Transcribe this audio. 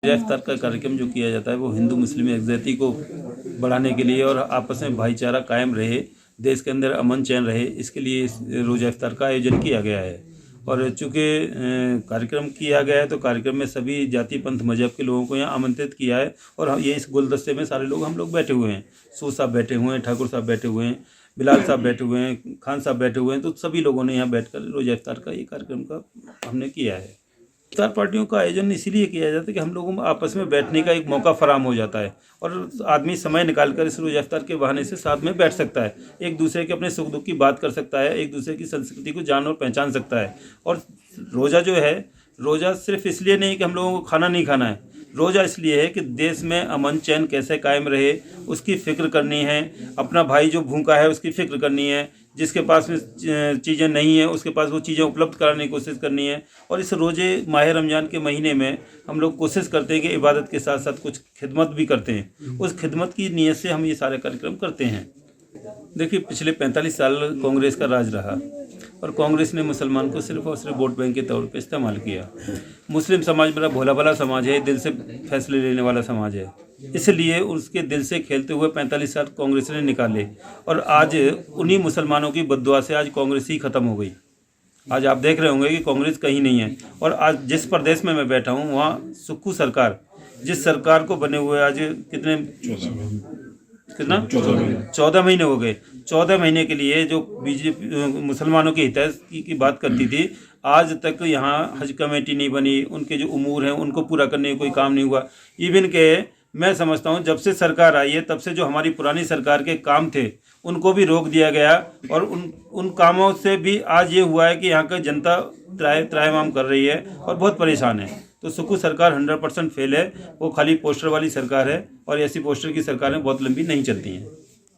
इफ्तार का कार्यक्रम जो किया जाता है वो हिंदू मुस्लिम यकजहती को बढ़ाने के लिए और आपस में भाईचारा कायम रहे, देश के अंदर अमन चैन रहे, इसके लिए इस रोज़ा इफ्तार का आयोजन किया गया है। और चूँकि कार्यक्रम किया गया है तो कार्यक्रम में सभी जाति पंथ मजहब के लोगों को यहाँ आमंत्रित किया है। और ये इस गुलदस्ते में सारे लोग हम लोग बैठे हुए हैं। सूद साहब बैठे हुए हैं, ठाकुर साहब बैठे हुए हैं, बिलाल साहब बैठे हुए हैं, खान साहब बैठे हुए हैं। तो सभी लोगों ने यहाँ बैठकर रोज़ा इफ्तार का ये कार्यक्रम का हमने किया है। इफ्तार पार्टियों का आयोजन इसीलिए किया जाता है कि हम लोगों में आपस में बैठने का एक मौका फराहम हो जाता है और आदमी समय निकाल कर इस रोज़ा इफ्तार के बहाने से साथ में बैठ सकता है, एक दूसरे के अपने सुख दुख की बात कर सकता है, एक दूसरे की संस्कृति को जान और पहचान सकता है। और रोज़ा जो है, रोज़ा सिर्फ इसलिए नहीं कि हम लोगों को खाना नहीं खाना है, रोज़ा इसलिए है कि देश में अमन चैन कैसे कायम रहे उसकी फ़िक्र करनी है। अपना भाई जो भूखा है उसकी फ़िक्र करनी है, जिसके पास में चीज़ें नहीं हैं उसके पास वो चीज़ें उपलब्ध कराने की कोशिश करनी है। और इस रोज़े माह रमज़ान के महीने में हम लोग कोशिश करते हैं कि इबादत के साथ साथ कुछ खिदमत भी करते हैं। उस खिदमत की नीयत से हम ये सारे कार्यक्रम करते हैं। देखिए, पिछले 45 साल कांग्रेस का राज रहा और कांग्रेस ने मुसलमान को सिर्फ और सिर्फ वोट बैंक के तौर पे इस्तेमाल किया। मुस्लिम समाज मेरा भोला भाला समाज है, दिल से फैसले लेने वाला समाज है, इसलिए उसके दिल से खेलते हुए 45 साल कांग्रेस ने निकाले। और आज उन्हीं मुसलमानों की बद्दुआ से आज कांग्रेस ही ख़त्म हो गई। आज आप देख रहे होंगे कि कांग्रेस कहीं नहीं है। और आज जिस प्रदेश में मैं बैठा हूँ वहाँ सुक्खू सरकार, जिस सरकार को बने हुए आज कितना 14 महीने हो गए। 14 महीने के लिए जो बीजेपी मुसलमानों की हितैषी की बात करती थी, आज तक यहाँ हज कमेटी नहीं बनी, उनके जो उमूर हैं उनको पूरा करने का कोई काम नहीं हुआ। इवन के मैं समझता हूँ जब से सरकार आई है तब से जो हमारी पुरानी सरकार के काम थे उनको भी रोक दिया गया। और उन कामों से भी आज ये हुआ है कि यहाँ की जनता त्राहिमाम कर रही है और बहुत परेशान है। तो सुक्खू सरकार 100% फेल है, वो खाली पोस्टर वाली सरकार है और ऐसी पोस्टर की सरकारें बहुत लंबी नहीं चलती हैं।